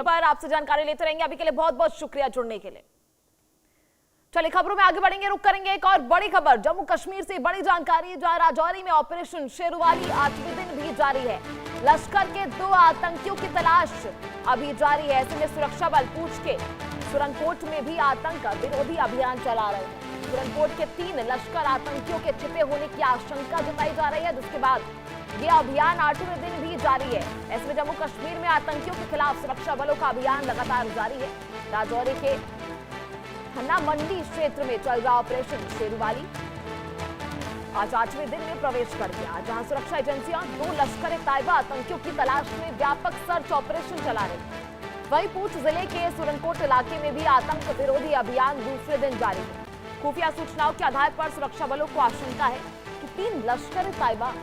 पर आपसे जानकारी लेते रहेंगे। अभी के लिए बहुत बहुत शुक्रिया जुड़ने के लिए। चलिए खबरों में आगे बढ़ेंगे, रुक करेंगे एक और बड़ी खबर। जम्मू कश्मीर से बड़ी जानकारी, जहां राजौरी में ऑपरेशन शेरवाली 8वें दिन भी जारी है। लश्कर के 2 आतंकियों की तलाश अभी जारी है। ऐसे में सुरक्षा बल पूंछ के सुरनकोट में भी आतंक विरोधी अभियान चला रहे हैं। सुरनकोट के 3 लश्कर आतंकियों के छिपे होने की आशंका जताई जा रही है, जिसके बाद ये अभियान 8वें दिन भी जारी है। ऐसे में जम्मू कश्मीर में आतंकियों के खिलाफ सुरक्षा बलों का अभियान लगातार जारी है। राजौरी के हन्ना मंडी क्षेत्र में चल रहा ऑपरेशन शेरवाली आज 8वें दिन में प्रवेश कर गया, जहां सुरक्षा एजेंसियां 2 लश्कर तैयबा आतंकियों की तलाश में व्यापक सर्च ऑपरेशन चला रही। वहीं पूंछ जिले के सुरनकोट इलाके में भी आतंक विरोधी अभियान दूसरे दिन जारी है। खुफिया सूचनाओं के आधार पर सुरक्षा बलों को आशंका है कि 3 लश्कर तैयबा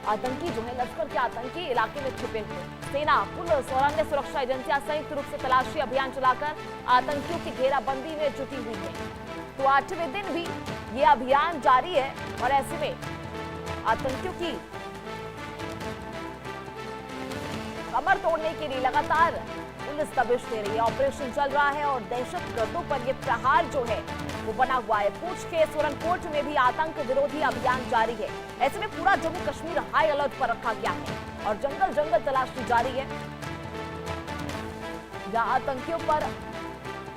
आतंकी जो है लश्कर के आतंकी इलाके में छिपे हुए। सेना, पुलिस और अन्य सुरक्षा एजेंसियां संयुक्त रूप से तलाशी अभियान चलाकर आतंकियों की घेराबंदी में जुटी हुई है। तो 8वें दिन भी ये अभियान जारी है और ऐसे में आतंकियों की कमर तोड़ने के लिए लगातार पुलिस दबिश दे रही है। ऑपरेशन चल रहा है और दहशतगर्दों पर यह प्रहार जो है वो बना हुआ है। पूंछ के सुरनकोट में भी आतंक विरोधी अभियान जारी है। ऐसे में पूरा जम्मू कश्मीर हाई अलर्ट पर रखा गया है और जंगल जंगल तलाशी जारी है, जहां आतंकियों पर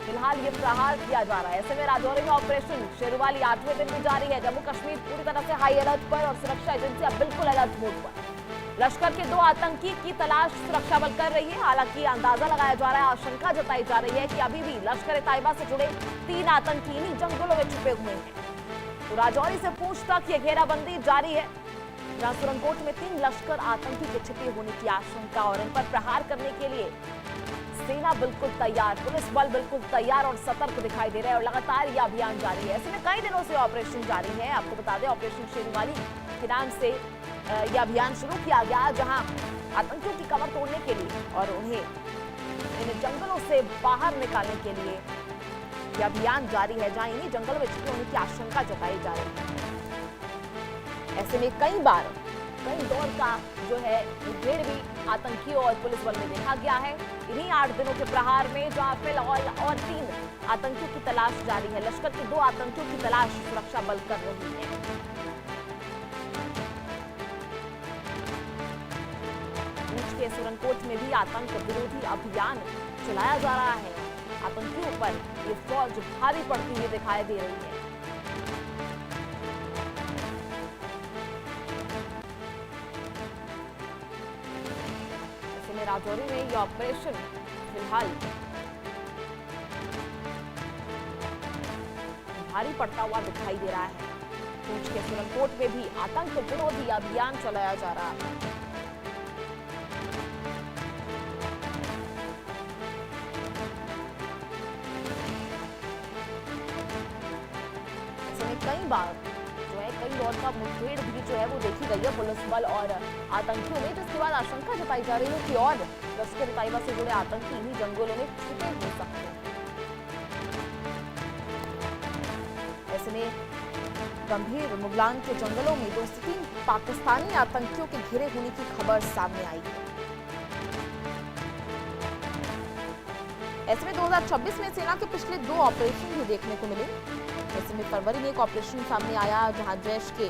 फिलहाल ये प्रहार किया जा रहा है। ऐसे में राजौरी में ऑपरेशन शेरवाली 8वें दिन भी जारी है। जम्मू कश्मीर पूरी तरह से हाई अलर्ट पर और सुरक्षा एजेंसियां बिल्कुल अलर्ट मोड पर। लश्कर के 2 आतंकी की तलाश सुरक्षा बल कर रही है। हालांकि अंदाजा लगाया जा रहा है, आशंका जताई जा रही है कि अभी भी लश्कर तैयबा से जुड़े 3 आतंकी इन्हीं जंगलों में छुपे हुए हैं। तो राजौरी से पूंछ तक ये घेराबंदी जारी है, जहां सुरनकोट में 3 लश्कर आतंकी के छिपे होने की आशंका और इन पर प्रहार करने के लिए सेना बिल्कुल तैयार, पुलिस बल बिल्कुल तैयार और सतर्क दिखाई दे रहे हैं और लगातार यह अभियान जारी है। ऐसे में कई दिनों से ऑपरेशन जारी है। आपको बता दें, ऑपरेशन शेरवाली के नाम से यह अभियान शुरू किया गया, जहां आतंकियों की कमर तोड़ने के लिए और उन्हें इन जंगलों से बाहर निकालने के लिए यह अभियान जारी है, जहां इन्हीं जंगलों में छिपे होने की आशंका जताई जा रही है। ऐसे में कई दौर का जो है मुठभेड़ भी आतंकियों और पुलिस बल में देखा गया है। इन्हीं 8 दिनों के प्रहार में जहां फिलहाल और 3 आतंकियों की तलाश जारी है। लश्कर के 2 आतंकियों की तलाश सुरक्षा बल कर रही है। के सुरनकोट में भी आतंक विरोधी अभियान चलाया जा रहा है। आतंकियों पर ये फौज भारी पड़ती हुई दिखाई दे रही है। ऐसे में राजौरी में ये ऑपरेशन फिलहाल भारी पड़ता हुआ दिखाई दे रहा है। पूंछ के सुरनकोट में भी आतंक विरोधी अभियान चलाया जा रहा है। कई बार जो है कई दौर का मुठभेड़ भी जो है वो देखी गई है पुलिस बल और आतंकियों में, जिसके बाद आशंका जताई जा रही है कि और लश्कर तैयबा से जुड़े आतंकी इन्हीं जंगलों में छुपे हो सकते हैं। ऐसे में गंभीर मुगलान के जंगलों में 2 से 3 पाकिस्तानी आतंकियों के घिरे होने की खबर सामने आई है। ऐसे में 2026 में सेना के पिछले 2 ऑपरेशन भी देखने को मिले। ऐसे में फरवरी में एक ऑपरेशन सामने आया, जहां जैश के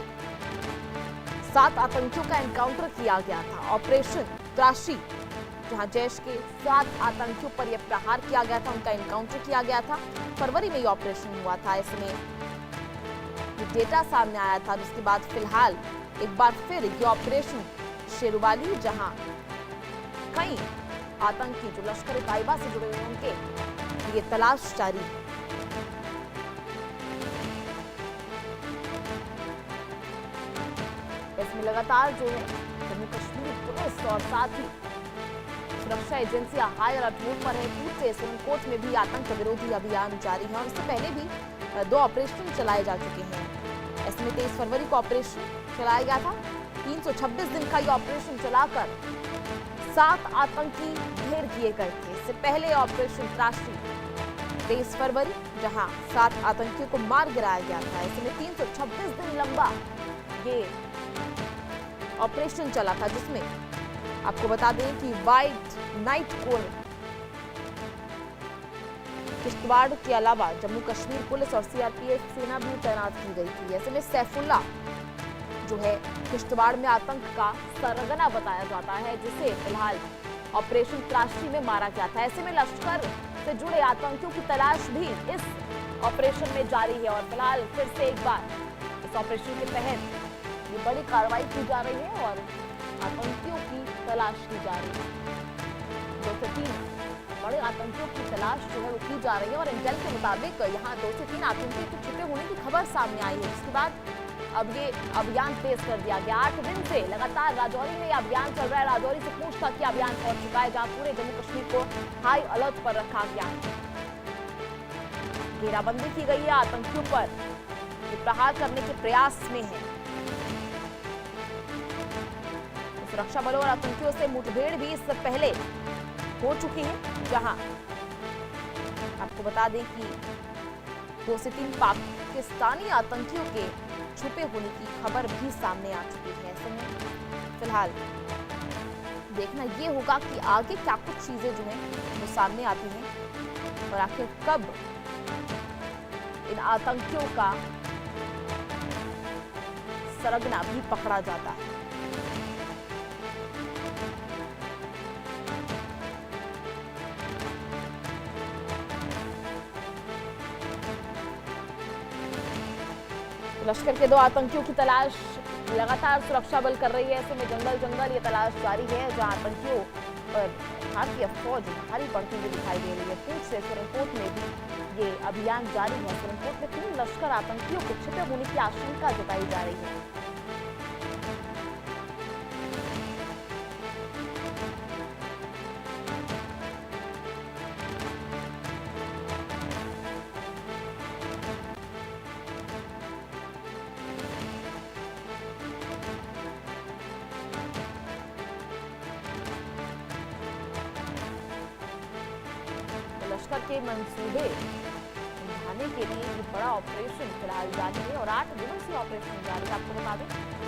7 आतंकियों का एनकाउंटर किया गया था। ऑपरेशन त्राशी, जहां जैश के 7 आतंकियों पर यह प्रहार किया गया था, उनका एनकाउंटर किया गया था। फरवरी में ये ऑपरेशन हुआ था। ऐसे में ये डेटा सामने आया था, जिसके बाद फिलहाल एक बार फिर ये ऑपरेशन शेरवाली, जहां कई आतंकी जो लश्कर तैयबा से जुड़े हुए उनके ये तलाश जारी है। इसमें लगातार जो है जम्मू कश्मीर पुलिस और साथ ही सुरक्षा एजेंसियां हाई अलर्ट मोड पर है। पूरे सुरनकोट में भी आतंक विरोधी अभियान जारी है और इससे पहले भी 2 ऑपरेशन चलाए जा चुके हैं। ऐसे में 23 फरवरी को ऑपरेशन चलाया गया था। 326 दिन का ये ऑपरेशन चलाकर 7 आतंकी ढेर किए गए थे। इससे पहले ऑपरेशन त्राशी 23 फरवरी, जहां 7 आतंकियों को मार गिराया गया था। ऐसे में 326 दिन लंबा ये ऑपरेशन चला था, जिसमें आपको बता दें कि वाइट नाइट कोर किश्तवाड़ के अलावा जम्मू कश्मीर पुलिस और सीआरपीएफ सेना भी तैनात की गई थी। ऐसे में सैफुल्ला जो है किश्तवाड़ में आतंक का सरगना बताया जाता है, जिसे फिलहाल ऑपरेशन तलाशी में मारा गया था। ऐसे में लश्कर से जुड़े आतंकियों की तलाश भी इस ऑपरेशन में जारी है और फिलहाल फिर से एक बार इस ऑपरेशन के तहत ये बड़ी कार्रवाई की जा रही है और आतंकियों की तलाश की जा रही है। 2 से 3 बड़े आतंकियों की तलाश जो है वो की जा रही है और इंटेल के मुताबिक यहाँ 2 से 3 आतंकी के छिपे होने की खबर सामने आई है, जिसके बाद अब ये अभियान तेज कर दिया गया। 8 दिन से लगातार राजौरी में अभियान चल रहा है। राजौरी से पूछ तक ये अभियान पहुंच चुका है, जहां पूरे जम्मू कश्मीर को हाई अलर्ट पर रखा गया है। घेराबंदी की गई है, आतंकियों पर ये प्रहार करने के प्रयास में है। सुरक्षा बलों और आतंकियों से मुठभेड़ भी इससे पहले हो चुकी है, जहां आपको बता दें कि 2 से 3 पाकिस्तानी आतंकियों के छुपे होने की खबर भी सामने आ चुकी है। ऐसे में फिलहाल देखना ये होगा कि आगे क्या कुछ चीजें जो हैं वो सामने आती हैं और आखिर कब इन आतंकियों का सरगना भी पकड़ा जाता है। लश्कर के 2 आतंकियों की तलाश लगातार सुरक्षा बल कर रही है। ऐसे में जंगल ये तलाश जारी है, जहां आतंकियों पर भारतीय फौज भारी पड़ती हुई दिखाई दे रही है। पूंछ से सुरनकोट में भी ये अभियान जारी है। सुरनकोट में 3 लश्कर आतंकियों के छिपे होने की आशंका जताई जा रही है। लश्कर के मंसूबे निभाने के लिए ये बड़ा ऑपरेशन फिलहाल जारी है और 8 दिनों से ऑपरेशन जारी है। आपको बता दें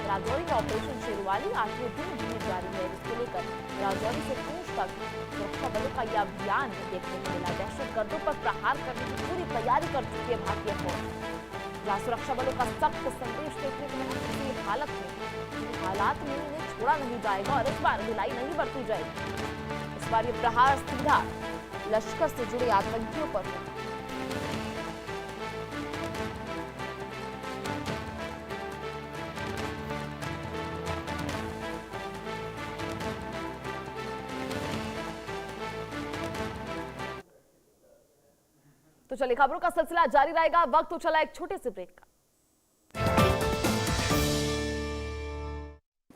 राजौरी में ऑपरेशन शेरवाली 8वें दिन भी जारी है, जिसको लेकर राजौरी से पूंछ तक सुरक्षा बलों का यह अभियान देखने को मिला। दहशतगर्दों पर प्रहार करने की पूरी तैयारी कर चुकी है भारतीय फौज, जहाँ सुरक्षा बलों का सख्त संदेश देखने को मिला। किसी हालात में इन्हें छोड़ा नहीं जाएगा और इस बार ढिलाई नहीं बरती जाएगी। इस बार ये प्रहार सीधा लश्कर से जुड़े आतंकियों पर है। तो चलिए खबरों का सिलसिला जारी रहेगा। वक्त तो चला एक छोटे से ब्रेक का।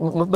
बस